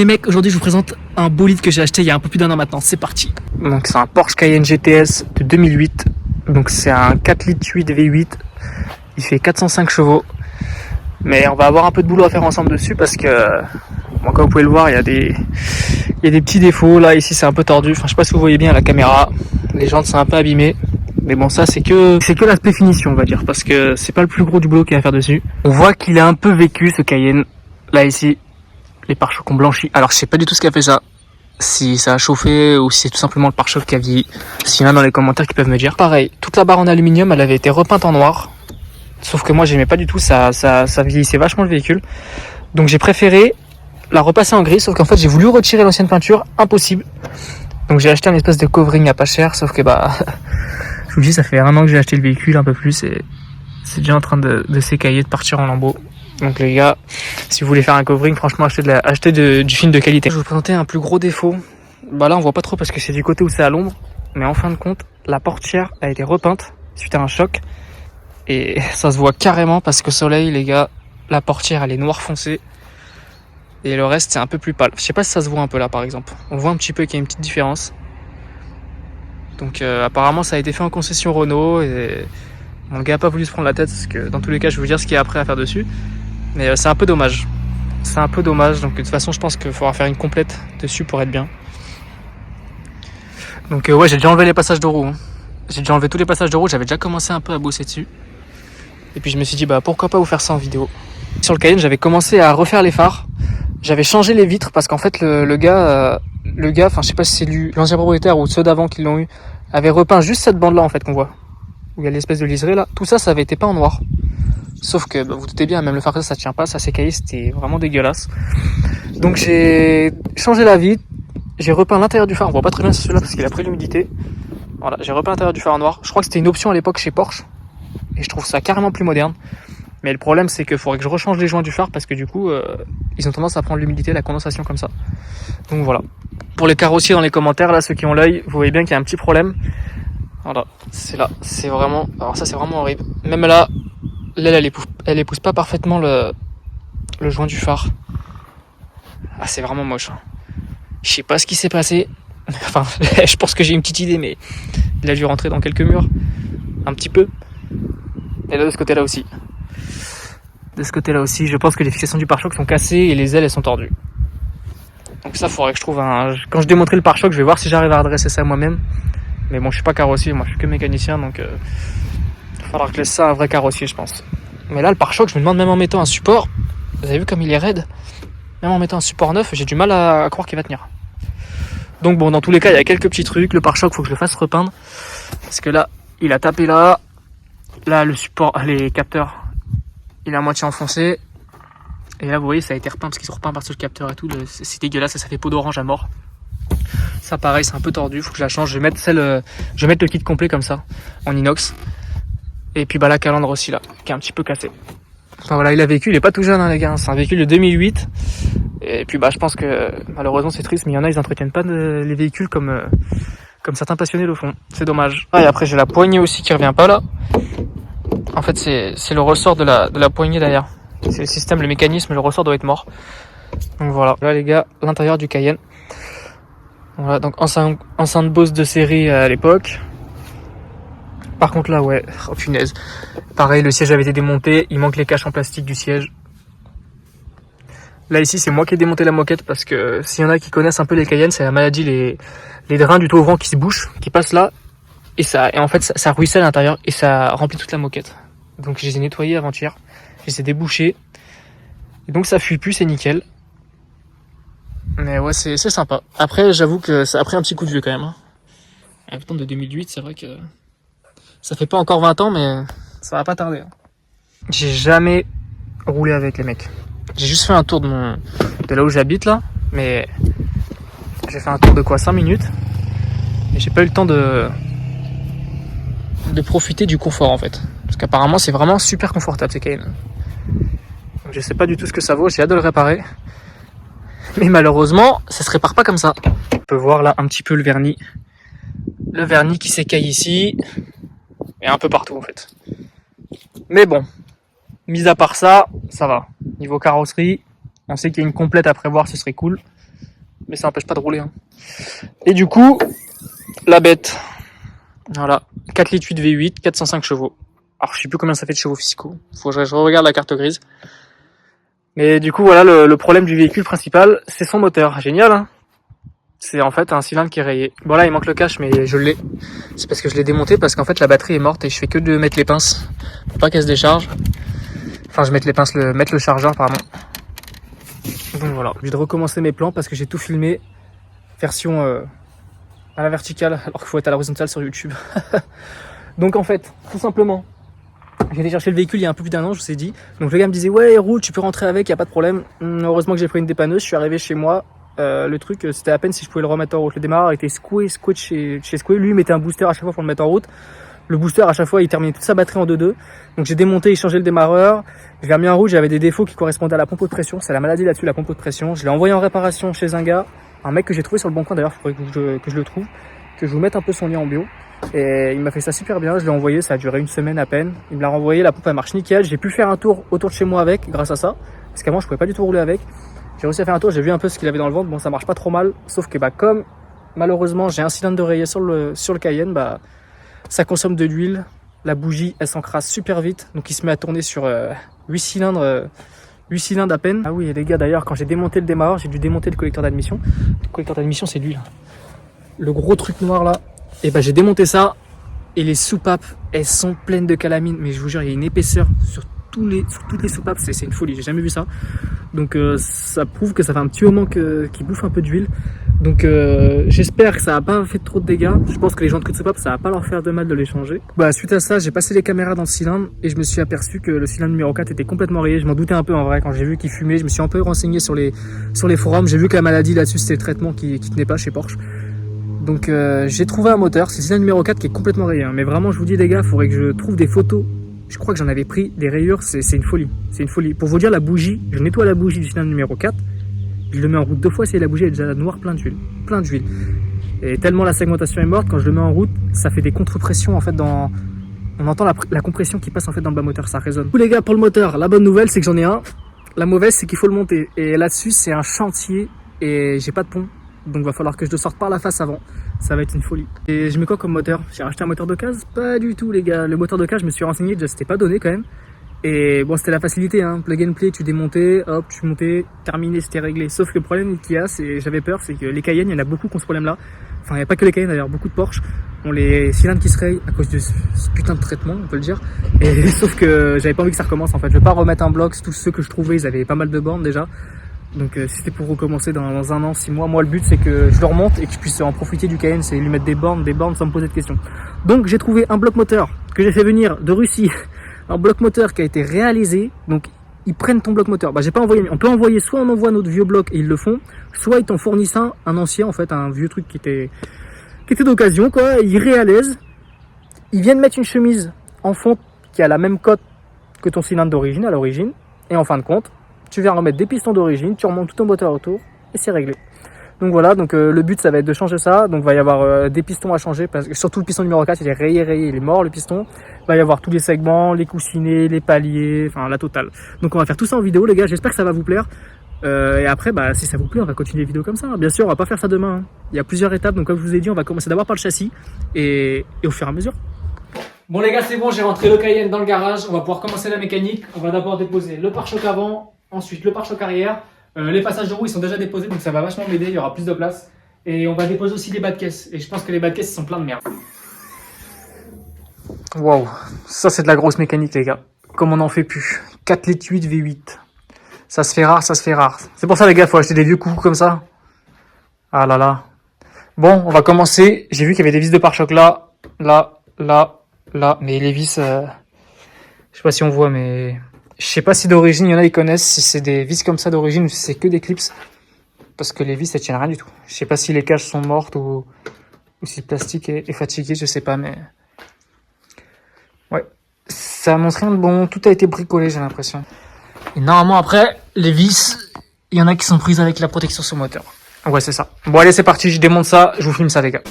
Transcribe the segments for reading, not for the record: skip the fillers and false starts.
Les mecs, aujourd'hui je vous présente un bolide que j'ai acheté il y a un peu plus d'un an maintenant, c'est parti. Donc c'est un Porsche Cayenne GTS de 2008, donc c'est un 4 litres 8 V8, il fait 405 chevaux. Mais on va avoir un peu de boulot à faire ensemble dessus parce que, bon, comme vous pouvez le voir, il y a des petits défauts. Là, ici c'est un peu tordu, enfin je sais pas si vous voyez bien à la caméra, les jantes sont un peu abîmées. Mais bon, ça c'est que l'aspect finition on va dire, parce que c'est pas le plus gros du boulot qu'il y a à faire dessus. On voit qu'il est un peu vécu ce Cayenne, là ici. Les pare-chocs ont blanchi. Alors je sais pas du tout ce qui a fait ça. Si ça a chauffé ou si c'est tout simplement le pare-choc qui a vieilli. S'il y en a dans les commentaires qui peuvent me dire. Pareil, toute la barre en aluminium, elle avait été repeinte en noir. Sauf que moi j'aimais pas du tout, ça vieillissait vachement le véhicule. Donc j'ai préféré la repasser en gris, sauf qu'en fait j'ai voulu retirer l'ancienne peinture, impossible. Donc j'ai acheté un espèce de covering à pas cher, sauf que je vous dis, ça fait un an que j'ai acheté le véhicule, un peu plus, et c'est déjà en train de s'écailler, de partir en lambeaux. Donc les gars, si vous voulez faire un covering, franchement achetez du film de qualité. Je vais vous présenter un plus gros défaut. Là on voit pas trop parce que c'est du côté où c'est à l'ombre, mais en fin de compte, la portière a été repeinte suite à un choc. Et ça se voit carrément parce qu'au soleil, les gars, la portière elle est noire foncé. Et le reste c'est un peu plus pâle. Je sais pas si ça se voit un peu là par exemple. On voit un petit peu qu'il y a une petite différence. Donc apparemment ça a été fait en concession Renault. Et mon gars a pas voulu se prendre la tête parce que dans tous les cas je vais vous dire ce qu'il y a après à faire dessus. Mais c'est un peu dommage. C'est un peu dommage. Donc de toute façon je pense qu'il faudra faire une complète dessus pour être bien. Donc ouais, j'ai déjà enlevé les passages de roue. Hein. J'ai déjà enlevé tous les passages de roue. J'avais déjà commencé un peu à bosser dessus. Et puis je me suis dit pourquoi pas vous faire ça en vidéo. Sur le Cayenne j'avais commencé à refaire les phares. J'avais changé les vitres parce qu'en fait le gars, enfin je sais pas si c'est lui, l'ancien propriétaire ou ceux d'avant qui l'ont eu, avait repeint juste cette bande là en fait qu'on voit. Où il y a l'espèce de liseré là. Tout ça avait été peint en noir. Sauf que vous doutez bien, même le phare ça tient pas, ça s'est caillé, c'était vraiment dégueulasse. Donc j'ai changé la vitre, j'ai repeint l'intérieur du phare, on voit pas très bien celui-là parce qu'il a pris l'humidité. Voilà, j'ai repeint l'intérieur du phare en noir. Je crois que c'était une option à l'époque chez Porsche. Et je trouve ça carrément plus moderne. Mais le problème c'est qu'il faudrait que je rechange les joints du phare parce que du coup ils ont tendance à prendre l'humidité, la condensation comme ça. Donc voilà. Pour les carrossiers dans les commentaires, là ceux qui ont l'œil, vous voyez bien qu'il y a un petit problème. Voilà, c'est là, c'est vraiment, alors ça c'est vraiment horrible. Même là, l'aile elle épouse pas parfaitement le joint du phare. Ah c'est vraiment moche. Je sais pas ce qui s'est passé. Enfin, je pense que j'ai une petite idée, mais il a dû rentrer dans quelques murs. Un petit peu. Et là de ce côté-là aussi. De ce côté-là aussi, je pense que les fixations du pare-choc sont cassées et les ailes elles sont tordues. Donc ça faudrait que je trouve quand je démonterai le pare-choc, je vais voir si j'arrive à redresser ça moi-même. Mais bon, je suis pas carrossier, moi je suis que mécanicien, donc il faudra que je laisse ça à un vrai carrossier, je pense. Mais là, le pare-choc, je me demande, même en mettant un support, vous avez vu comme il est raide, même en mettant un support neuf, j'ai du mal à croire qu'il va tenir. Donc bon, dans tous les cas, il y a quelques petits trucs. Le pare-choc, faut que je le fasse repeindre, parce que là, il a tapé là, le support, les capteurs, il est à moitié enfoncé. Et là, vous voyez, ça a été repeint parce qu'ils ont repeint par-dessus le capteur et tout. C'est dégueulasse, ça fait peau d'orange à mort. Ça, pareil, c'est un peu tordu. Faut que je la change. Je vais mettre le kit complet comme ça, en inox. Et puis la calandre aussi là, qui est un petit peu cassée. Enfin voilà, il a vécu. Il est pas tout jeune, hein, les gars. C'est un véhicule de 2008. Et puis je pense que malheureusement c'est triste, mais il y en a, ils entretiennent pas les véhicules comme certains passionnés le font. C'est dommage. Et après j'ai la poignée aussi qui revient pas là. En fait, c'est le ressort de la poignée derrière. C'est le système, le mécanisme, le ressort doit être mort. Donc voilà. Là les gars, l'intérieur du Cayenne. Voilà, donc enceinte Bose de série à l'époque. Par contre là, ouais, oh punaise. Pareil, le siège avait été démonté, il manque les caches en plastique du siège. Là ici, c'est moi qui ai démonté la moquette parce que s'il y en a qui connaissent un peu les Cayennes, c'est la maladie, les drains du toit ouvrant qui se bouchent, qui passent là. Et en fait, ça ruisselle à l'intérieur et ça remplit toute la moquette. Donc je les ai nettoyés avant-hier, je les ai débouchés. Et donc ça fuit plus, c'est nickel. Mais ouais, c'est sympa. Après, j'avoue que ça a pris un petit coup de vieux quand même. Hein. Un temps de 2008, c'est vrai que ça fait pas encore 20 ans, mais ça va pas tarder. Hein. J'ai jamais roulé avec les mecs. J'ai juste fait un tour de là où j'habite là, mais j'ai fait un tour de 5 minutes. Et j'ai pas eu le temps de profiter du confort en fait. Parce qu'apparemment c'est vraiment super confortable ces Cayenne. Donc je sais pas du tout ce que ça vaut, j'ai hâte de le réparer. Mais malheureusement, ça se répare pas comme ça. On peut voir là un petit peu le vernis. Le vernis qui s'écaille ici. Et un peu partout en fait. Mais bon, mis à part ça, ça va. Niveau carrosserie, on sait qu'il y a une complète à prévoir, ce serait cool. mais ça n'empêche pas de rouler. Hein. Et du coup, la bête, voilà, 4 litres 8 V8, 405 chevaux. Alors je sais plus combien ça fait de chevaux fiscaux, faut que je regarde la carte grise. Mais du coup voilà, le problème du véhicule principal, c'est son moteur. Génial, hein. C'est en fait un cylindre qui est rayé. Bon là il manque le cache, mais je l'ai. C'est parce que je l'ai démonté, parce qu'en fait la batterie est morte et je fais que de mettre les pinces pour pas qu'elle se décharge. Enfin je mets les pinces, mettre le chargeur pardon. Donc voilà, je vais recommencer mes plans parce que j'ai tout filmé version à la verticale alors qu'il faut être à l'horizontale sur YouTube. Donc en fait, tout simplement, j'ai été chercher le véhicule il y a un peu plus d'un an, je vous ai dit. Donc le gars me disait ouais roule, tu peux rentrer avec, y a pas de problème. Heureusement que j'ai pris une dépanneuse, je suis arrivé chez moi. Le truc c'était à peine si je pouvais le remettre en route. Le démarreur était secoué chez Secoué. Lui il mettait un booster à chaque fois pour le mettre en route. Le booster à chaque fois il terminait toute sa batterie en 2-2. Donc j'ai démonté et changé le démarreur. Je l'ai remis en route, j'avais des défauts qui correspondaient à la pompe de pression. C'est la maladie là-dessus, la pompe de pression. Je l'ai envoyé en réparation chez un gars, un mec que j'ai trouvé sur le bon coin d'ailleurs, il faudrait que je le trouve, que je vous mette un peu son lien en bio. Et il m'a fait ça super bien, je l'ai envoyé, ça a duré une semaine à peine. Il me l'a renvoyé, la pompe elle marche nickel. J'ai pu faire un tour autour de chez moi avec, grâce à ça. Parce qu'avant je pouvais pas du tout rouler avec. J'ai réussi à faire un tour, j'ai vu un peu ce qu'il avait dans le ventre. Bon ça marche pas trop mal, sauf que bah comme malheureusement j'ai un cylindre de rayé sur le Cayenne, bah ça consomme de l'huile. La bougie elle s'encrasse super vite, donc il se met à tourner sur 8 cylindres à peine. Ah oui et les gars d'ailleurs quand j'ai démonté le démarreur, j'ai dû démonter le collecteur d'admission. Le collecteur d'admission c'est l'huile. Le gros truc noir là. Et bah j'ai démonté ça et les soupapes elles sont pleines de calamine, mais je vous jure il y a une épaisseur sur toutes les soupapes, c'est une folie, j'ai jamais vu ça. Donc ça prouve que ça fait un petit moment qu'il bouffe un peu d'huile. Donc j'espère que ça n'a pas fait trop de dégâts. Je pense que les gens de soupape ça va pas leur faire de mal de les changer. Bah suite à ça j'ai passé les caméras dans le cylindre et je me suis aperçu que le cylindre numéro 4 était complètement rayé. Je m'en doutais un peu en vrai quand j'ai vu qu'il fumait. Je me suis un peu renseigné sur les forums. J'ai vu que la maladie là-dessus c'était le traitement qui tenait pas chez Porsche. Donc j'ai trouvé un moteur, c'est le cylindre numéro 4 qui est complètement rayé. Mais vraiment je vous dis les gars, il faudrait que je trouve des photos. Je crois que j'en avais pris des rayures, c'est une folie. C'est une folie. Pour vous dire la bougie, je nettoie la bougie du cylindre numéro 4. Je le mets en route 2 fois, c'est la bougie est déjà noire, plein d'huile. Plein d'huile. Et tellement la segmentation est morte, quand je le mets en route, ça fait des contre-pressions en fait dans... On entend la compression qui passe en fait dans le bas moteur, ça résonne. Tous les gars pour le moteur, la bonne nouvelle c'est que j'en ai un. La mauvaise c'est qu'il faut le monter. Et là-dessus c'est un chantier et j'ai pas de pont. Donc va falloir que je le sorte par la face avant. Ça va être une folie. Et je mets quoi comme moteur? J'ai racheté un moteur de case? Pas du tout les gars. Le moteur de case je me suis renseigné, déjà c'était pas donné quand même. Et bon c'était la facilité hein, plug and play, tu démontais, hop tu montais, terminé, c'était réglé. Sauf que le problème qu'il y a, j'avais peur, c'est que les Cayenne, il y en a beaucoup qui ont ce problème là. Enfin il n'y a pas que les Cayenne d'ailleurs, beaucoup de Porsche ont les cylindres qui se rayent à cause de ce putain de traitement, on peut le dire. Et sauf que j'avais pas envie que ça recommence en fait. Je vais pas remettre un bloc, tous ceux que je trouvais ils avaient pas mal de bornes déjà. Donc si c'était pour recommencer dans 1 an, 6 mois, moi le but c'est que je le remonte et que je puisse en profiter du Cayenne, c'est lui mettre des bornes sans me poser de questions. Donc j'ai trouvé un bloc moteur que j'ai fait venir de Russie, un bloc moteur qui a été réalisé. Donc ils prennent ton bloc moteur. Bah j'ai pas envoyé, on peut envoyer soit on envoie notre vieux bloc et ils le font, soit ils t'en fournissent un ancien en fait, un vieux truc qui était d'occasion quoi. Ils réalisent, ils viennent mettre une chemise en fonte qui a la même cote que ton cylindre d'origine à l'origine et en fin de compte tu viens remettre des pistons d'origine, tu remontes tout ton moteur autour et c'est réglé. Donc voilà, donc le but ça va être de changer ça. Donc il va y avoir des pistons à changer, parce que surtout le piston numéro 4 il est rayé, il est mort le piston. Il va y avoir tous les segments, les coussinets, les paliers, enfin la totale. Donc on va faire tout ça en vidéo les gars, j'espère que ça va vous plaire. Et après bah si ça vous plaît on va continuer les vidéos comme ça. Bien sûr on va pas faire ça demain, hein. Il y a plusieurs étapes, donc comme je vous ai dit on va commencer d'abord par le châssis et au fur et à mesure. Bon les gars c'est bon, j'ai rentré le Cayenne dans le garage, on va pouvoir commencer la mécanique. On va d'abord déposer le pare-choc avant, ensuite le pare-choc arrière. Les passages de roue ils sont déjà déposés donc ça va vachement m'aider, il y aura plus de place. Et on va déposer aussi les bas de caisse. Et je pense que les bas de caisse ils sont pleins de merde. Waouh, ça c'est de la grosse mécanique les gars. Comme on n'en fait plus. 4 litres 8 V8. Ça se fait rare, ça se fait rare. C'est pour ça les gars, faut acheter des vieux coucous comme ça. Ah là là. Bon, on va commencer. J'ai vu qu'il y avait des vis de pare-choc là, là. Mais les vis, je sais pas si on voit, mais... Je sais pas si d'origine, il y en a qui connaissent, si c'est des vis comme ça d'origine ou si c'est que des clips. Parce que les vis, elles tiennent rien du tout. Je sais pas si les cages sont mortes ou si le plastique est fatigué, je sais pas, mais... Ouais, ça annonce rien de bon. Tout a été bricolé, j'ai l'impression. Et normalement, après, les vis, il y en a qui sont prises avec la protection sur le moteur. Ouais, c'est ça. Bon, allez, c'est parti, je démonte ça, je vous filme ça, les gars.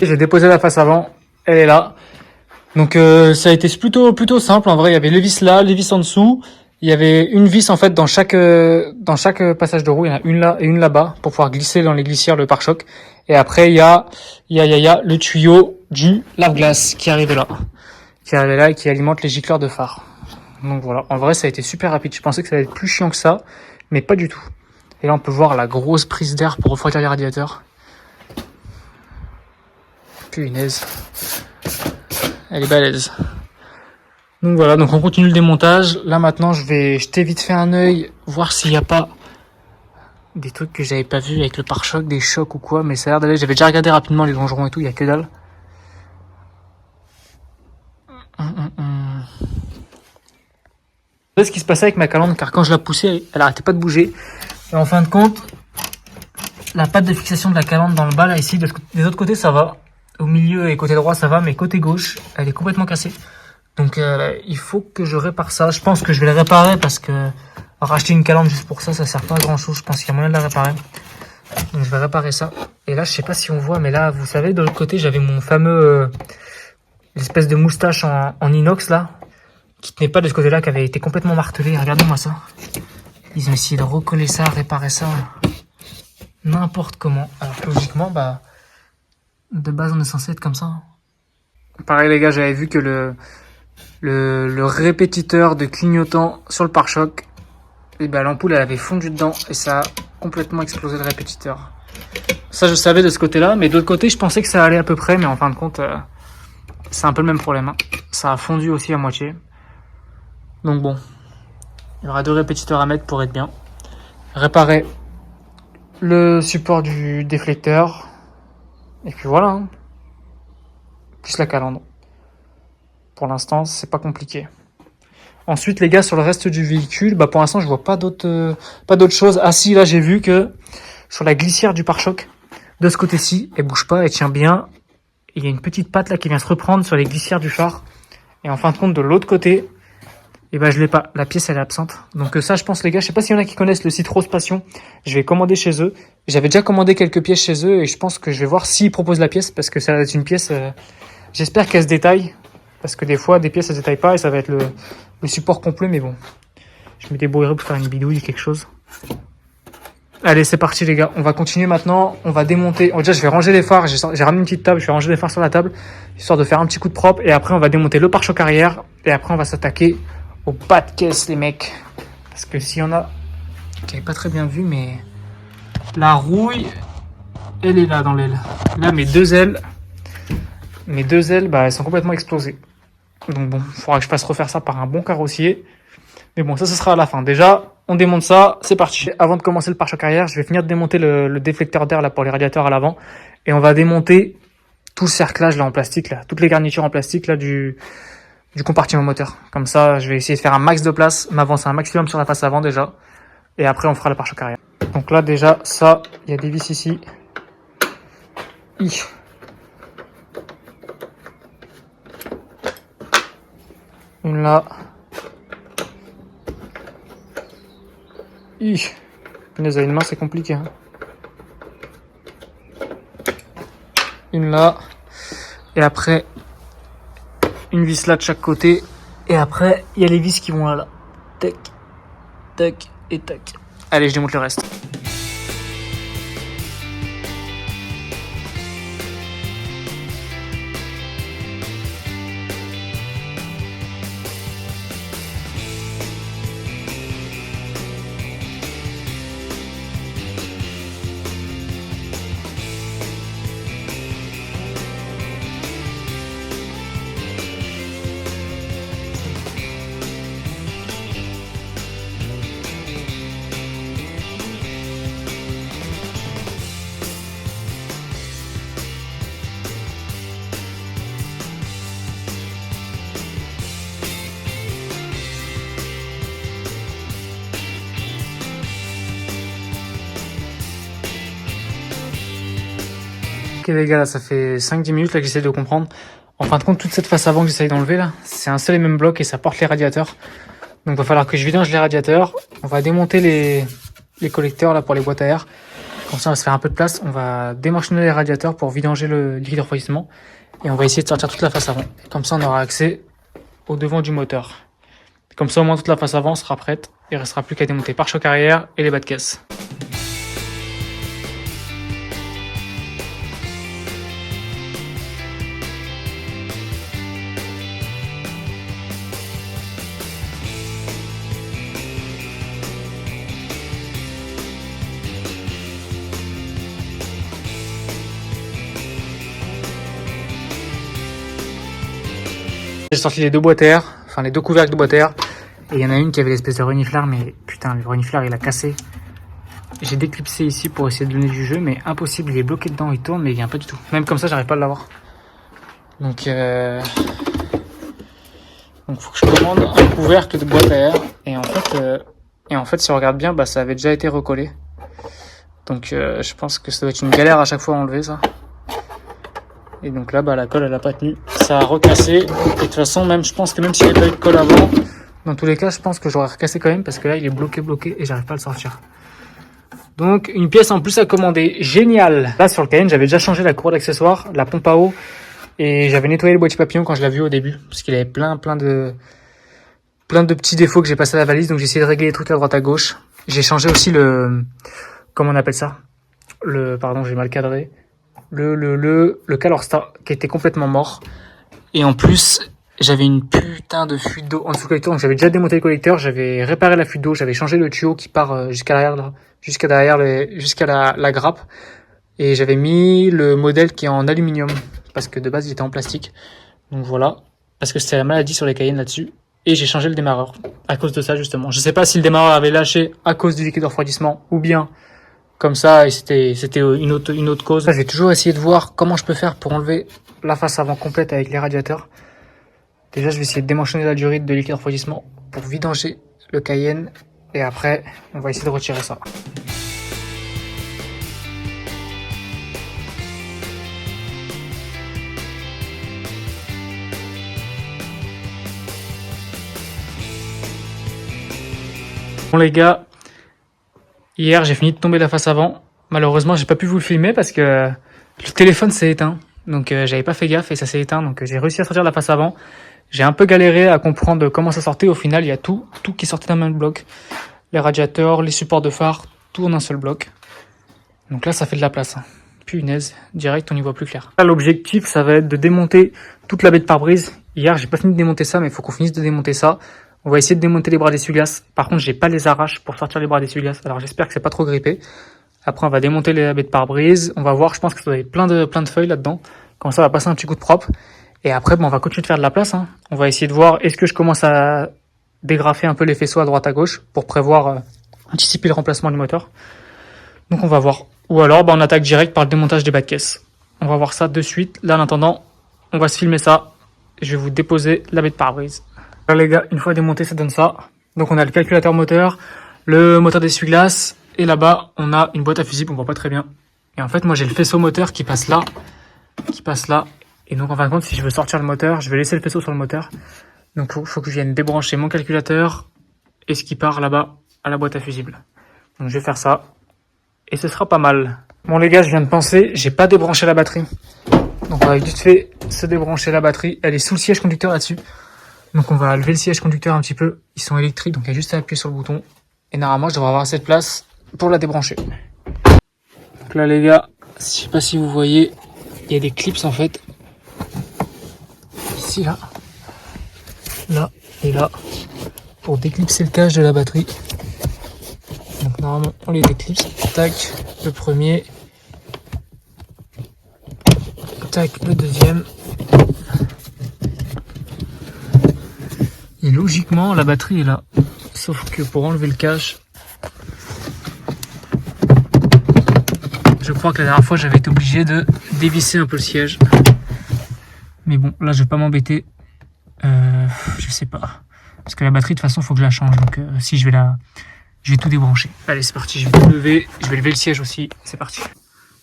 J'ai déposé la face avant, elle est là. Donc ça a été plutôt simple en vrai. Il y avait les vis là, les vis en dessous. Il y avait une vis en fait dans chaque passage de roue. Il y en a une là et une là-bas pour pouvoir glisser dans les glissières le pare-choc. Et après il y a le tuyau du lave-glace qui arrive là, et qui alimente les gicleurs de phare. Donc voilà, en vrai ça a été super rapide. Je pensais que ça allait être plus chiant que ça, mais pas du tout. Et là on peut voir la grosse prise d'air pour refroidir les radiateurs. Punaise. Elle est balèze. Donc voilà, donc on continue le démontage. Là maintenant je vais jeter vite fait un œil, voir s'il n'y a pas des trucs que j'avais pas vu avec le pare-choc, des chocs ou quoi, mais ça a l'air d'aller. J'avais déjà regardé rapidement les longerons et tout, il y a que dalle. Ce qui se passait avec ma calandre, car quand je la poussais, elle arrêtait pas de bouger. Et en fin de compte, la patte de fixation de la calandre dans le bas là ici, des autres côtés ça va. Au milieu et côté droit ça va, mais côté gauche, elle est complètement cassée. Donc il faut que je répare ça. Je pense que je vais la réparer parce que racheter une calandre juste pour ça, ça sert pas à grand chose. Je pense qu'il y a moyen de la réparer. Donc je vais réparer ça. Et là, je sais pas si on voit, mais là, vous savez, de l'autre côté, j'avais mon fameux l'espèce de moustache en inox là, qui tenait pas de ce côté-là, qui avait été complètement martelé. Regardez-moi ça. Ils ont essayé de recoller ça, réparer ça, n'importe comment. Alors que logiquement, bah, de base, on est censé être comme ça. Pareil les gars, j'avais vu que le répétiteur de clignotant sur le pare-choc, et ben l'ampoule elle avait fondu dedans et ça a complètement explosé le répétiteur. Ça je savais de ce côté-là, mais de l'autre côté je pensais que ça allait à peu près, mais en fin de compte c'est un peu le même problème. Hein. Ça a fondu aussi à moitié. Donc bon, il y aura 2 répétiteurs à mettre pour être bien. Réparer le support du déflecteur et puis voilà. Hein. Plus la calandre. Pour l'instant, c'est pas compliqué. Ensuite, les gars, sur le reste du véhicule, bah pour l'instant, je vois pas d'autres choses. Ah si, là, j'ai vu que sur la glissière du pare-choc, de ce côté-ci, elle bouge pas, elle tient bien. Il y a une petite patte là qui vient se reprendre sur les glissières du phare. Et en fin de compte, de l'autre côté, et bah je l'ai pas. La pièce, elle est absente. Donc ça, je pense, les gars, je sais pas s'il y en a qui connaissent le site Rose Passion. Je vais commander chez eux. J'avais déjà commandé quelques pièces chez eux et je pense que je vais voir s'ils proposent la pièce parce que ça va être une pièce. J'espère qu'elle se détaille. Parce que des fois, des pièces, elles se détaillent pas et ça va être le support complet, mais bon. Je me débrouillerai pour faire une bidouille, quelque chose. Allez, c'est parti, les gars. On va continuer maintenant. On va démonter. Oh, déjà, je vais ranger les phares. J'ai ramené une petite table. Je vais ranger les phares sur la table, histoire de faire un petit coup de propre. Et après, on va démonter le pare-choc arrière. Et après, on va s'attaquer au bas de caisse, les mecs. Parce que s'il y en a qui n'avaient pas très bien vu, mais la rouille, elle est là dans l'aile. Là, mes deux ailes, bah, elles sont complètement explosées. Donc bon, il faudra que je fasse refaire ça par un bon carrossier. Mais bon, ça, ce sera à la fin. Déjà, on démonte ça, c'est parti. Avant de commencer le pare-choc arrière, je vais finir de démonter le déflecteur d'air là pour les radiateurs à l'avant. Et on va démonter tout le cerclage là en plastique, là, toutes les garnitures en plastique là du compartiment moteur. Comme ça, je vais essayer de faire un max de place, m'avancer un maximum sur la face avant déjà. Et après, on fera le pare-choc arrière. Donc là, déjà, ça, il y a des vis ici. Une là. Punaise, à une main, c'est compliqué. Hein. Une là. Et après, une vis là de chaque côté. Et après, il y a les vis qui vont là. Tac, tac et tac. Allez, je démonte le reste. Ok les gars, là, ça fait 5-10 minutes là que j'essaie de comprendre. En fin de compte, toute cette face avant que j'essaye d'enlever là, c'est un seul et même bloc et ça porte les radiateurs. Donc il va falloir que je vidange les radiateurs. On va démonter les collecteurs là pour les boîtes à air. Comme ça, on va se faire un peu de place. On va démanchonner les radiateurs pour vidanger le liquide de refroidissement. Et on va essayer de sortir toute la face avant. Comme ça, on aura accès au devant du moteur. Comme ça, au moins, toute la face avant sera prête. Il ne restera plus qu'à démonter pare-choc arrière et les bas de caisse. J'ai sorti les deux boîtes à air, enfin les deux couvercles de boîte à air. Et il y en a une qui avait l'espèce de renifleur, mais putain, le renifleur il a cassé. J'ai déclipsé ici pour essayer de donner du jeu, mais impossible, il est bloqué dedans, il tourne, mais il vient pas du tout. Même comme ça, j'arrive pas à l'avoir. Donc faut que je commande un couvercle de boîte à air. Et en fait, si on regarde bien, bah ça avait déjà été recollé. Donc je pense que ça doit être une galère à chaque fois à enlever ça. Et donc là, bah, la colle, elle a pas tenu. Ça a recassé. Et de toute façon, même, je pense que même s'il n'y avait pas eu de colle avant, dans tous les cas, je pense que j'aurais recassé quand même parce que là, il est bloqué et j'arrive pas à le sortir. Donc, une pièce en plus à commander. Génial! Là, sur le Cayenne, j'avais déjà changé la cour d'accessoires, la pompe à eau et j'avais nettoyé le boîtier papillon quand je l'ai vu au début parce qu'il avait plein de petits défauts que j'ai passé à la valise. Donc, j'ai essayé de régler les trucs à droite à gauche. J'ai changé aussi comment on appelle ça? Pardon, j'ai mal cadré. Le Calorstar qui était complètement mort. Et en plus, j'avais une putain de fuite d'eau en dessous du collecteur. Donc j'avais déjà démonté le collecteur, j'avais réparé la fuite d'eau, j'avais changé le tuyau qui part jusqu'à l'arrière, jusqu'à la grappe. Et j'avais mis le modèle qui est en aluminium parce que de base il était en plastique. Donc voilà, parce que c'était la maladie sur les Cayennes là-dessus. Et j'ai changé le démarreur à cause de ça justement. Je sais pas si le démarreur avait lâché à cause du liquide de refroidissement ou bien comme ça, et c'était une autre cause. Là, je vais toujours essayer de voir comment je peux faire pour enlever la face avant complète avec les radiateurs. Déjà, je vais essayer de démanchonner la durite de liquide de refroidissement pour vidanger le Cayenne. Et après, on va essayer de retirer ça. Bon les gars, hier j'ai fini de tomber la face avant. Malheureusement j'ai pas pu vous le filmer parce que le téléphone s'est éteint. Donc j'avais pas fait gaffe et ça s'est éteint. Donc j'ai réussi à sortir la face avant. J'ai un peu galéré à comprendre comment ça sortait. Au final il y a tout qui sortait d'un même bloc. Les radiateurs, les supports de phare, tout en un seul bloc. Donc là ça fait de la place. Punaise, direct on y voit plus clair. Là l'objectif ça va être de démonter toute la baie de pare-brise. Hier j'ai pas fini de démonter ça mais il faut qu'on finisse de démonter ça. On va essayer de démonter les bras d'essuie-glace. Par contre, j'ai pas les arraches pour sortir les bras d'essuie-glace. Alors, j'espère que c'est pas trop grippé. Après, on va démonter les baies de pare-brise. On va voir, je pense que ça doit y avoir plein de feuilles là-dedans. Comme ça, on va passer un petit coup de propre. Et après, on va continuer de faire de la place, hein. On va essayer de voir, est-ce que je commence à dégrafer un peu les faisceaux à droite à gauche pour prévoir, anticiper le remplacement du moteur. Donc, on va voir. Ou alors, on attaque direct par le démontage des bas de caisse. On va voir ça de suite. Là, en attendant, on va se filmer ça. Je vais vous déposer la baie de pare-brise. Alors les gars, une fois démonté, ça donne ça. Donc on a le calculateur moteur, le moteur d'essuie-glace, et là-bas, on a une boîte à fusibles, on voit pas très bien. Et en fait, moi j'ai le faisceau moteur qui passe là, Et donc en fin de compte, si je veux sortir le moteur, je vais laisser le faisceau sur le moteur. Donc faut que je vienne débrancher mon calculateur et ce qui part là-bas à la boîte à fusibles. Donc je vais faire ça, et ce sera pas mal. Bon les gars, je viens de penser, j'ai pas débranché la batterie. Donc on va vite fait se débrancher la batterie, elle est sous le siège conducteur là-dessus. Donc on va lever le siège conducteur un petit peu. Ils sont électriques, donc il y a juste à appuyer sur le bouton. Et normalement, je devrais avoir assez de place pour la débrancher. Donc là les gars, je sais pas si vous voyez, il y a des clips en fait. Ici, là et là. Pour déclipser le cache de la batterie. Donc normalement, on les déclipse. Tac, le premier. Tac, le deuxième. Et logiquement, la batterie est là. Sauf que pour enlever le cache, je crois que la dernière fois, j'avais été obligé de dévisser un peu le siège. Mais bon, là, je vais pas m'embêter. Je sais pas. Parce que la batterie, de toute façon, il faut que je la change. Donc, si je vais tout débrancher. Allez, c'est parti. Je vais tout lever. Je vais lever le siège aussi. C'est parti.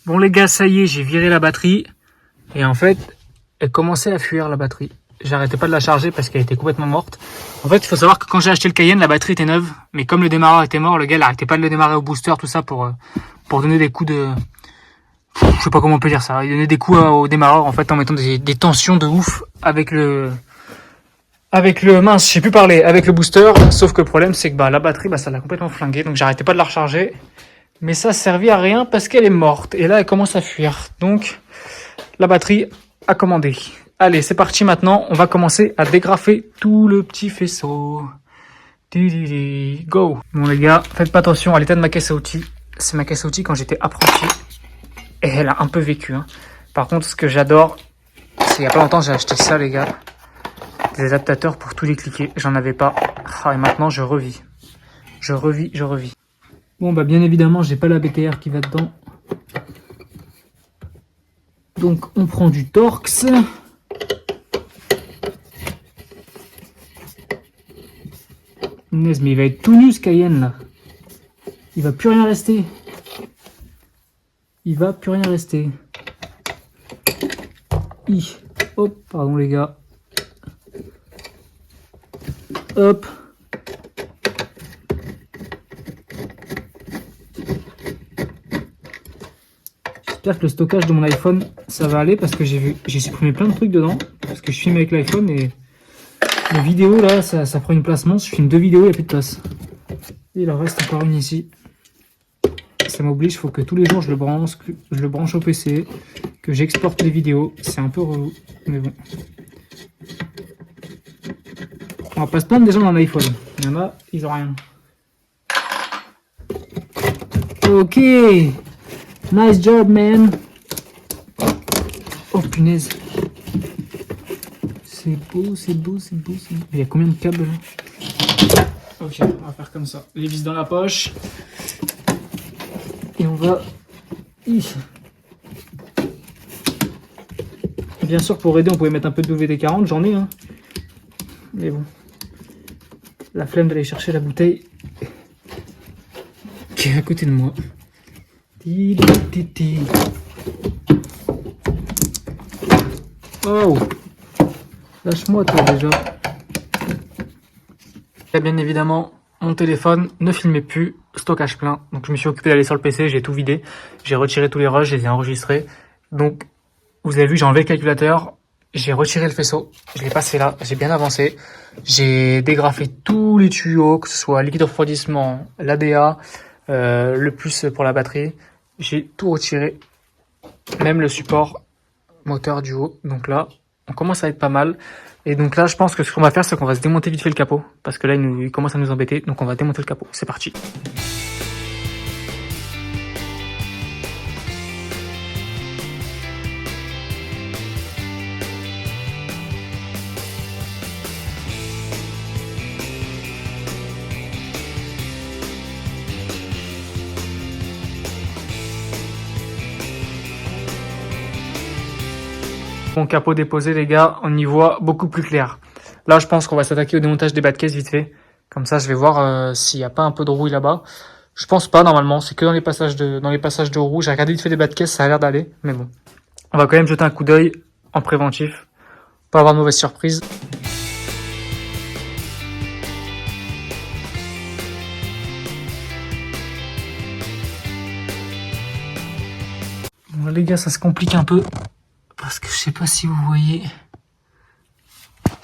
Bon, les gars, ça y est, j'ai viré la batterie. Et en fait, elle commençait à fuir la batterie. J'arrêtais pas de la charger parce qu'elle était complètement morte. En fait, il faut savoir que quand j'ai acheté le Cayenne, la batterie était neuve. Mais comme le démarreur était mort, le gars, il arrêtait pas de le démarrer au booster, tout ça pour pour donner des coups de... Je sais pas comment on peut dire ça. Il donnait des coups au démarreur en fait en mettant des tensions de ouf avec le mince, je sais plus parler, avec le booster. Sauf que le problème c'est que bah la batterie ça l'a complètement flingué, donc j'arrêtais pas de la recharger. Mais ça servit à rien parce qu'elle est morte et là elle commence à fuir. Donc la batterie a commandé. Allez, c'est parti maintenant. On va commencer à dégrafer tout le petit faisceau. Go. Bon les gars, faites pas attention à l'état de ma caisse à outils. C'est ma caisse à outils quand j'étais apprenti. Et elle a un peu vécu. Hein. Par contre, ce que j'adore, c'est il y a pas longtemps j'ai acheté ça les gars. Des adaptateurs pour tous les cliquets. J'en avais pas. Ah, et maintenant je revis. Je revis. Bon bah bien évidemment j'ai pas la BTR qui va dedans. Donc on prend du Torx. Mais il va être tout nu ce Cayenne là. Il va plus rien rester. Il va plus rien rester. Hop, pardon les gars. Hop. J'espère que le stockage de mon iPhone ça va aller parce que j'ai supprimé plein de trucs dedans. Parce que je filme avec l'iPhone et les vidéos là ça prend une place monstre. Je filme 2 vidéos, il n'y a plus de place. Et il en reste encore une ici. Ça m'oblige, il faut que tous les jours je le branche au PC, que j'exporte les vidéos. C'est un peu relou, mais bon. On va pas se plaindre des gens dans l'iPhone. Il y en a, ils ont rien. Ok. Nice job, man. Oh punaise. C'est beau. Il y a combien de câbles là? Ok, on va faire comme ça. Les vis dans la poche. Et on va... Bien sûr, pour aider, on pouvait mettre un peu de WD-40, j'en ai. Hein. Mais bon. La flemme d'aller chercher la bouteille qui est à côté de moi. Oh, lâche-moi toi déjà. Et bien évidemment, mon téléphone ne filmait plus, stockage plein. Donc je me suis occupé d'aller sur le PC, j'ai tout vidé. J'ai retiré tous les rushs, je les ai enregistrés. Donc vous avez vu, j'ai enlevé le calculateur, j'ai retiré le faisceau, je l'ai passé là, j'ai bien avancé. J'ai dégrafé tous les tuyaux, que ce soit liquide refroidissement, l'ADA, le plus pour la batterie. J'ai tout retiré, même le support moteur du haut. Donc là, on commence à être pas mal. Et donc là, je pense que ce qu'on va faire, c'est qu'on va se démonter vite fait le capot. Parce que là, il commence à nous embêter. Donc on va démonter le capot. C'est parti. Mon capot déposé les gars, on y voit beaucoup plus clair. Là je pense qu'on va s'attaquer au démontage des bas de caisse vite fait. Comme ça je vais voir s'il n'y a pas un peu de rouille là-bas. Je pense pas normalement, c'est que dans les passages de roues. J'ai regardé vite fait des bas de caisse, ça a l'air d'aller. Mais bon, on va quand même jeter un coup d'œil en préventif. Pas avoir de mauvaise surprise. Bon, les gars, ça se complique un peu. Parce que je sais pas si vous voyez,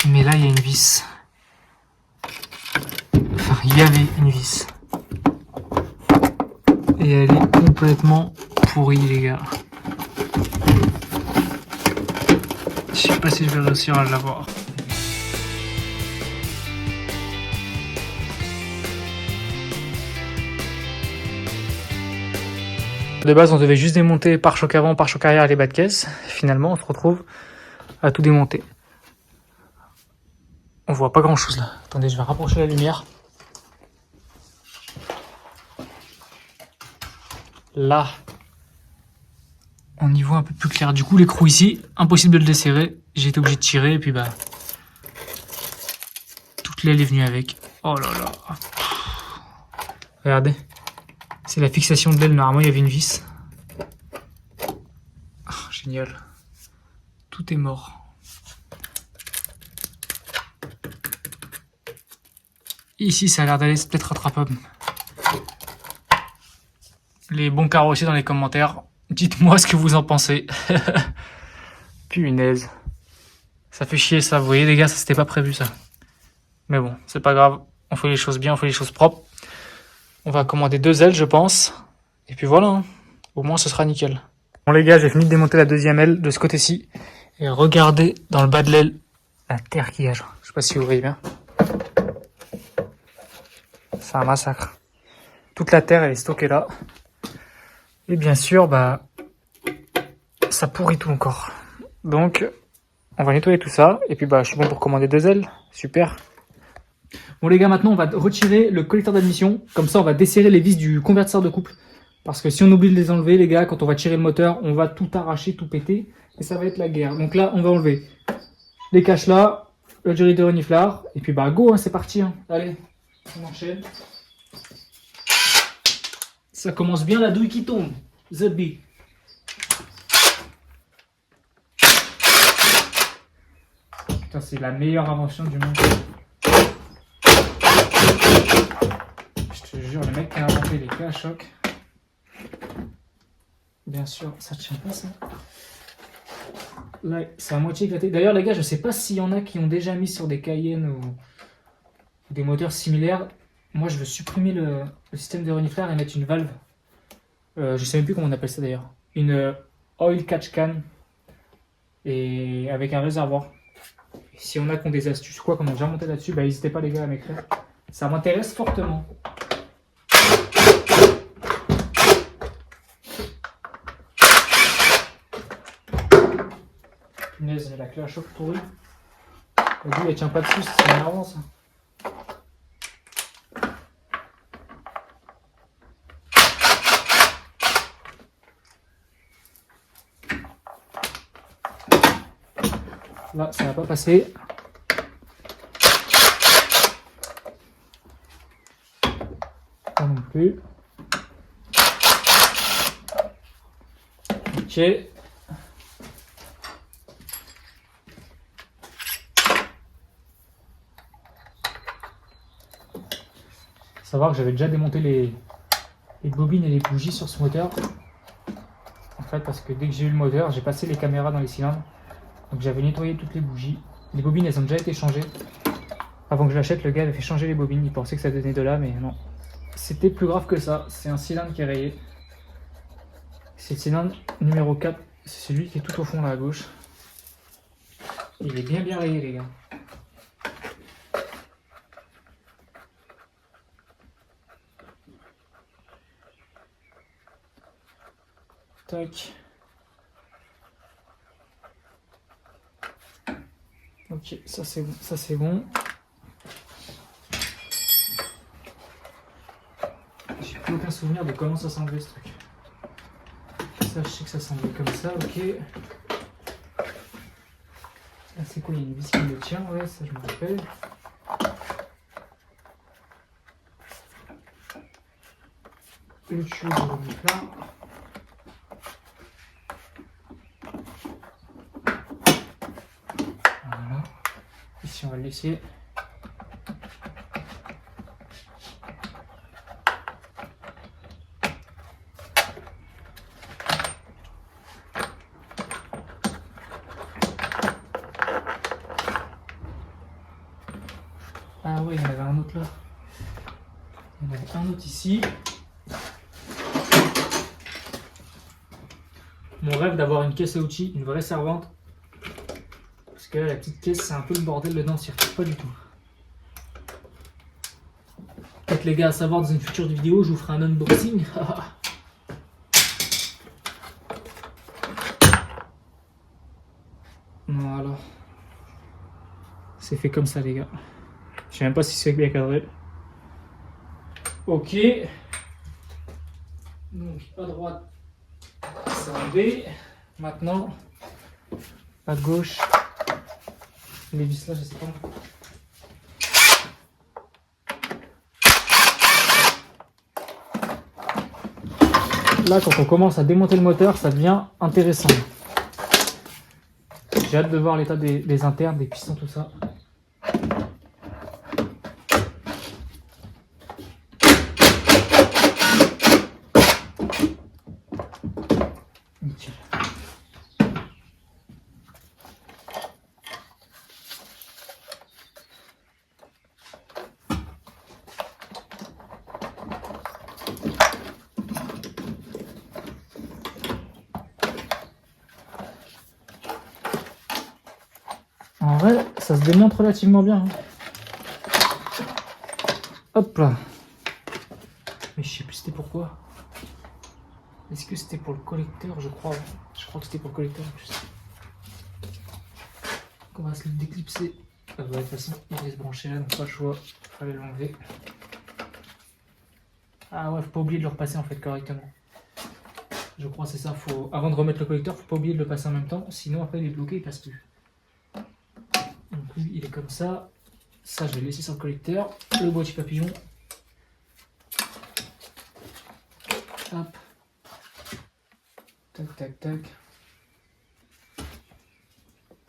mais là il y a une vis. Enfin, il y avait une vis. Et elle est complètement pourrie les gars. Je sais pas si je vais réussir à l'avoir. De base, on devait juste démonter pare-choc avant, pare-choc arrière les bas de caisse. Finalement, on se retrouve à tout démonter. On voit pas grand-chose là. Attendez, je vais rapprocher la lumière. Là, on y voit un peu plus clair. Du coup, l'écrou ici, impossible de le desserrer. J'ai été obligé de tirer et puis bah... toute l'aile est venue avec. Oh là là. Regardez. C'est la fixation de l'aile, normalement il y avait une vis. Oh, génial. Tout est mort. Ici ça a l'air d'aller, c'est peut-être rattrapable. les bons carrossiers dans les commentaires. Dites-moi ce que vous en pensez. Punaise. Ça fait chier ça, vous voyez les gars, ça c'était pas prévu ça. Mais bon, c'est pas grave. On fait les choses bien, on fait les choses propres. On va commander 2 ailes, je pense. Et puis voilà, hein. Au moins ce sera nickel. Bon les gars, j'ai fini de démonter la deuxième aile de ce côté-ci. Et regardez dans le bas de l'aile la terre qu'il y a. Je sais pas si vous voyez bien. C'est un massacre. Toute la terre elle est stockée là. Et bien sûr, bah ça pourrit tout encore. Donc on va nettoyer tout ça. Et puis bah je suis bon pour commander 2 ailes. Super. Bon les gars, maintenant on va retirer le collecteur d'admission. Comme ça on va desserrer les vis du convertisseur de couple. Parce que si on oublie de les enlever les gars, quand on va tirer le moteur, on va tout arracher, tout péter. Et ça va être la guerre. Donc là on va enlever les caches là, le jerry de reniflard. Et puis bah go, hein, c'est parti. Hein. Allez, on enchaîne. Ça commence bien la douille qui tombe. The bee. Putain, c'est la meilleure invention du monde. Je te jure, le mec qui a inventé les clés à choc. Bien sûr, ça tient pas ça. Là, c'est à moitié éclaté. D'ailleurs, les gars, je sais pas s'il y en a qui ont déjà mis sur des Cayenne ou des moteurs similaires. Moi, je veux supprimer le système de reniflard et mettre une valve. Je sais même plus comment on appelle ça d'ailleurs. Une oil catch can. Et avec un réservoir. Et si on a qui ont des astuces, quoi, qu'on a déjà monté là-dessus, bah n'hésitez pas les gars à m'écrire. Ça m'intéresse fortement. Punaise, la clé à choc pourrie. La douille elle tient pas dessus, c'est énervant ça. Là, ça va pas passer. Pas non plus. Ok. Savoir que j'avais déjà démonté les bobines et les bougies sur ce moteur. En fait, parce que dès que j'ai eu le moteur, j'ai passé les caméras dans les cylindres. Donc j'avais nettoyé toutes les bougies. Les bobines, elles ont déjà été changées. Avant que je l'achète, le gars avait fait changer les bobines. Il pensait que ça venait de là, mais non. C'était plus grave que ça. C'est un cylindre qui est rayé. C'est le cylindre numéro 4. C'est celui qui est tout au fond là à gauche. Il est bien rayé, les gars. Tac. Ok, ça c'est bon, ça c'est bon. J'ai plus aucun souvenir de comment ça s'enlevait ce truc. Ça, je sais que ça s'enlevait comme ça, ok. Là c'est quoi, il y a une vis qui me tient, ouais, ça je me rappelle. Le tuyau de reniflard. Voilà. Ici on va le laisser. Ah ouais, il y en avait un autre là. Il y en avait un autre ici. Mon rêve d'avoir une caisse à outils, une vraie servante. Parce que là, la petite caisse, c'est un peu le bordel dedans, s'y retrouve pas du tout. Peut-être les gars à savoir dans une future vidéo, je vous ferai un unboxing. Voilà. C'est fait comme ça les gars. Je sais même pas si c'est bien cadré. Ok. Donc à droite, c'est enlevé. Maintenant, à gauche, les vis là, je sais pas. Là, quand on commence à démonter le moteur, ça devient intéressant. J'ai hâte de voir l'état des internes, des pistons, tout ça. vrai, ça se démonte relativement bien. Hein. Hop là. Mais je sais plus c'était pourquoi. Est-ce que c'était pour le collecteur? Je crois. Je crois que c'était pour le collecteur. On va se le déclipser. De toute façon, il va se brancher là, donc pas le choix. Fallait l'enlever. Ah ouais, faut pas oublier de le repasser en fait correctement. Je crois que c'est ça. Faut, avant de remettre le collecteur, faut pas oublier de le passer en même temps. Sinon après il est bloqué, il passe plus. Donc lui il est comme ça. Ça je vais laisser sur le collecteur. Le boîtier papillon. Hop. Tac tac tac.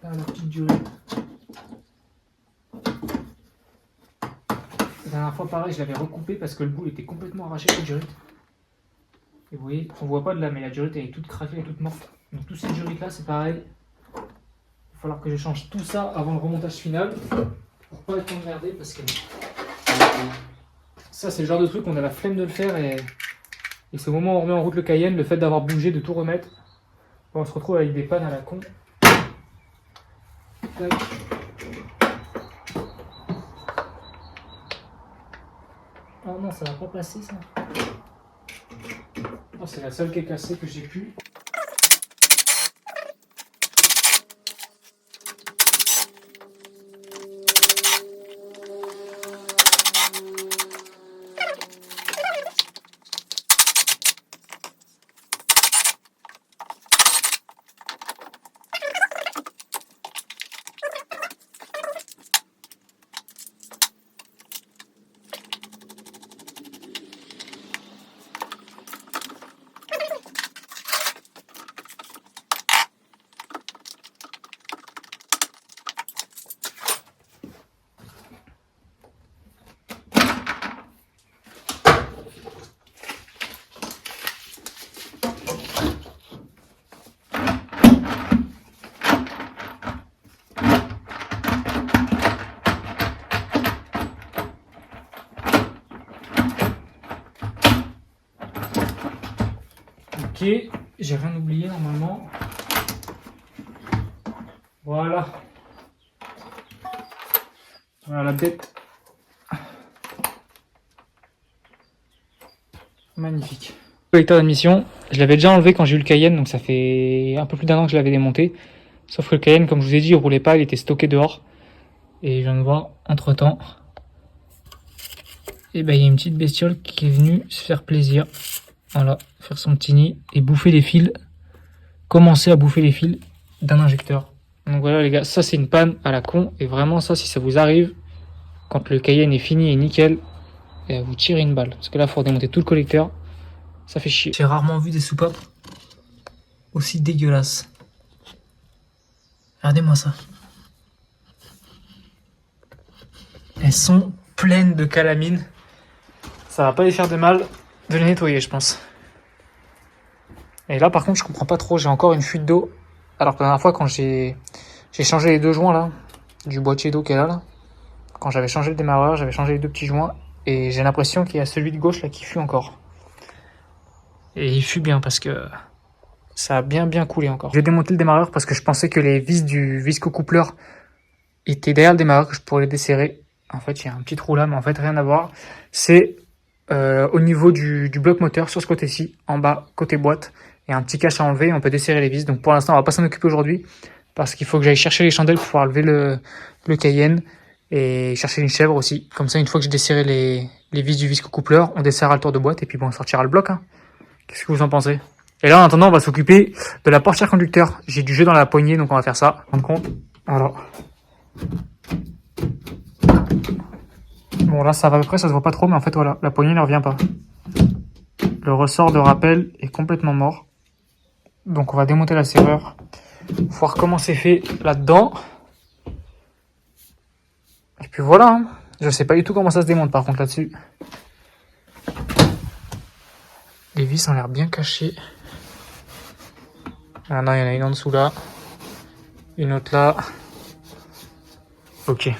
Là la petite durée. La dernière fois pareil je l'avais recoupé parce que le bout était complètement arraché de la durite. Et vous voyez, on voit pas de là mais la durite elle est toute craquée et toute morte. Donc tous ces durites là c'est pareil. Il va falloir que je change tout ça avant le remontage final. Pour pas être emmerdé parce que ça c'est le genre de truc on a la flemme de le faire et c'est au moment où on remet en route le Cayenne, le fait d'avoir bougé, de tout remettre, on se retrouve avec des pannes à la con. Tac. Oh non, ça va pas passer ça. Oh, c'est la seule qui est cassée que j'ai pu. Ok, j'ai rien oublié normalement. Voilà. Voilà la tête. Magnifique. Collecteur d'admission, je l'avais déjà enlevé quand j'ai eu le Cayenne, donc ça fait un peu plus d'un an que je l'avais démonté. Sauf que le Cayenne, comme je vous ai dit, il roulait pas, il était stocké dehors. Et je viens de voir entre temps. Et ben il y a une petite bestiole qui est venue se faire plaisir. Voilà, faire son petit nid et bouffer les fils. Commencer à bouffer les fils d'un injecteur. Donc voilà les gars, ça c'est une panne à la con. Et vraiment ça, si ça vous arrive, quand le Cayenne est fini et nickel, et vous tirez une balle. Parce que là, il faut démonter tout le collecteur. Ça fait chier. J'ai rarement vu des soupapes aussi dégueulasses. Regardez-moi ça. Elles sont pleines de calamine. Ça va pas les faire de mal de les nettoyer, je pense. Et là, par contre, je comprends pas trop. J'ai encore une fuite d'eau. Alors que la dernière fois, quand j'ai changé les deux joints là, du boîtier d'eau qu'elle a là, quand j'avais changé le démarreur, j'avais changé les deux petits joints. Et j'ai l'impression qu'il y a celui de gauche là qui fuit encore. Et il fuit bien parce que ça a bien coulé encore. J'ai démonté le démarreur parce que je pensais que les vis du visco-coupleur étaient derrière le démarreur, que je pourrais les desserrer. En fait, il y a un petit trou là, mais en fait, rien à voir. C'est au niveau du bloc moteur, sur ce côté-ci, en bas, côté boîte. Il y a un petit cache à enlever et on peut desserrer les vis. Donc pour l'instant, on va pas s'en occuper aujourd'hui parce qu'il faut que j'aille chercher les chandelles pour pouvoir lever le Cayenne et chercher une chèvre aussi. Comme ça, une fois que j'ai desserré les vis du visco-coupleur, on desserrera le tour de boîte et puis bon, on sortira le bloc. Hein. Qu'est-ce que vous en pensez? Et là, en attendant, on va s'occuper de la portière conducteur. J'ai du jeu dans la poignée, donc on va faire ça. Rendre compte. Voilà. Bon, là, ça va à peu près, ça se voit pas trop, mais en fait, voilà, la poignée ne revient pas. Le ressort de rappel est complètement mort. Donc, on va démonter la serrure. Voir comment c'est fait là-dedans. Et puis voilà. Hein. Je sais pas du tout comment ça se démonte, par contre, là-dessus. Les vis ont l'air bien cachées. Ah non, il y en a une en dessous là. Une autre là. Ok.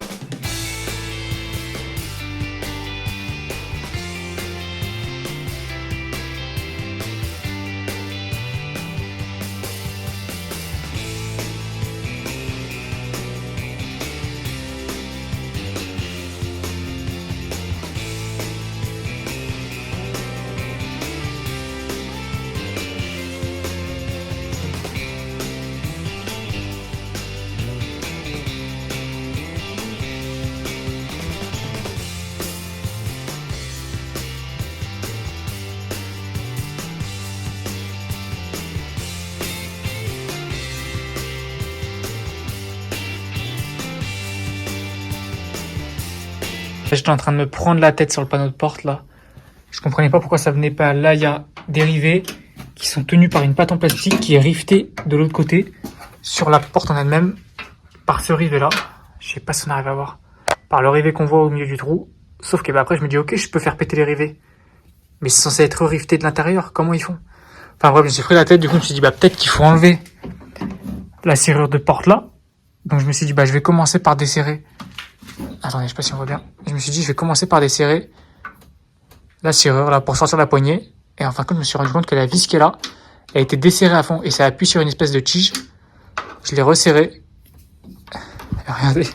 j'étais en train de me prendre la tête sur le panneau de porte là. Je comprenais pas pourquoi ça venait pas. Là, il y a des rivets qui sont tenus par une patte en plastique qui est rivetée de l'autre côté sur la porte en elle-même par ce rivet là. Je sais pas si on arrive à voir. Par le rivet qu'on voit au milieu du trou. Sauf que après, je me dis, ok, je peux faire péter les rivets. Mais c'est censé être riveté de l'intérieur. Comment ils font? Enfin bref, je me suis pris la tête. Du coup, je me suis dit, peut-être qu'il faut enlever la serrure de porte là. Donc je me suis dit, je vais commencer par desserrer. Attendez, je sais pas si on voit bien. Je me suis dit, je vais commencer par desserrer la serrure là pour sortir la poignée. Et en fin de compte, je me suis rendu compte que la vis qui est là, elle a été desserrée à fond et ça appuie sur une espèce de tige. Je l'ai resserré. Et regardez.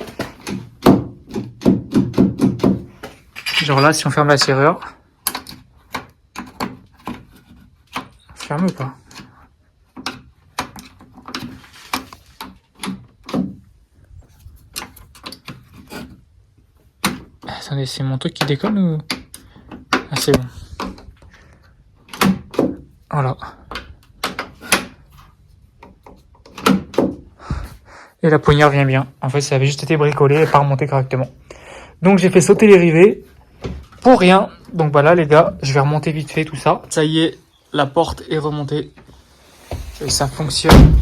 Genre là, si on ferme la serrure. Ferme ou pas? Attendez, c'est mon truc qui déconne ou... Ah, c'est bon. Voilà. Et la poignée revient bien. En fait, ça avait juste été bricolé et pas remonté correctement. Donc j'ai fait sauter les rivets pour rien. Donc voilà les gars, je vais remonter vite fait tout ça. Ça y est, la porte est remontée. Et ça fonctionne.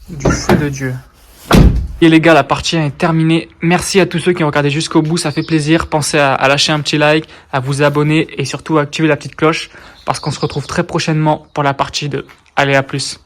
Du feu de Dieu. Et les gars, la partie est terminée. Merci à tous ceux qui ont regardé jusqu'au bout, ça fait plaisir. Pensez à lâcher un petit like, à vous abonner et surtout à activer la petite cloche parce qu'on se retrouve très prochainement pour la partie 2. Allez, à plus.